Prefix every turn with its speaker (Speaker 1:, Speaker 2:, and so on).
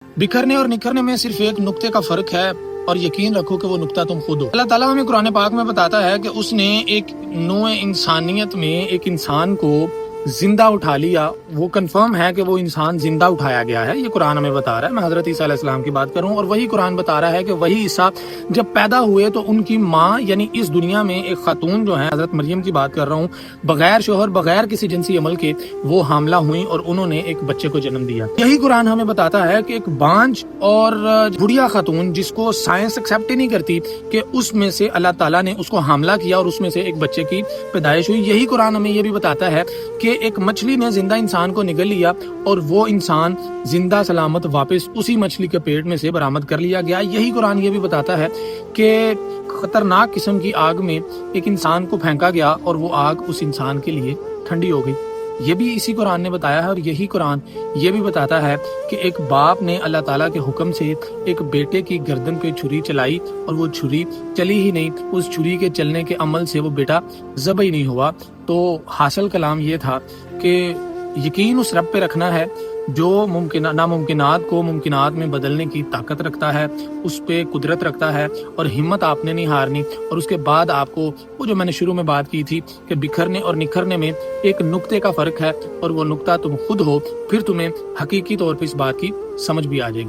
Speaker 1: बिखरने और निखरने में सिर्फ एक नुक्ते का फर्क है और यकीन रखो कि वो नुक्ता तुम खुद हो। अल्लाह ताला हमें कुरान पाक में बताता है कि उसने एक नोए इंसानियत में एक इंसान को जिंदा उठा लिया। वो कंफर्म है कि वो इंसान जिंदा उठाया गया है, ये कुरान हमें बता रहा है। मैं हजरत ईसा अलैहिस्सलाम की बात करूं और वही कुरान बता रहा है कि वही ईसा जब पैदा हुए तो उनकी माँ यानी इस दुनिया में एक खातून जो है, हजरत मरियम की बात कर रहा हूँ, बगैर शोहर बगैर किसी जिनसी अमल के वो हामला हुई और उन्होंने एक बच्चे को जन्म दिया। यही कुरान हमें बताता है कि एक बांझ और बुढ़िया खातून जिसको साइंस एक्सेप्ट ही नहीं करती कि उसमें से अल्लाह ताला ने उसको हामला किया और उसमें से एक बच्चे की पैदाइश हुई। यही कुरान हमें ये भी बताता है कि एक मछली ने जिंदा इंसान को निगल लिया और वो इंसान जिंदा सलामत वापस उसी मछली के पेट में से बरामद कर लिया गया। यही कुरान ये भी बताता है कि खतरनाक किस्म की आग में एक इंसान को फेंका गया और वो आग उस इंसान के लिए ठंडी हो गई। ये भी इसी कुरान ने बताया है। और यही कुरान ये भी बताता है कि एक बाप ने अल्लाह ताला के हुक्म से एक बेटे की गर्दन पे छुरी चलाई और वो छुरी चली ही नहीं, उस छुरी के चलने के अमल से वो बेटा ज़बह ही नहीं हुआ। तो हासिल कलाम ये था कि यकीन उस रब पे रखना है जो नामुमकिनात को मुमकिनात में बदलने की ताकत रखता है, उस पे कुदरत रखता है और हिम्मत आपने नहीं हारनी। और उसके बाद आपको वो जो मैंने शुरू में बात की थी कि बिखरने और निखरने में एक नुक्ते का फर्क है और वो नुक्ता तुम खुद हो, फिर तुम्हें हकीकी तौर पे इस बात की समझ भी आ जाएगी।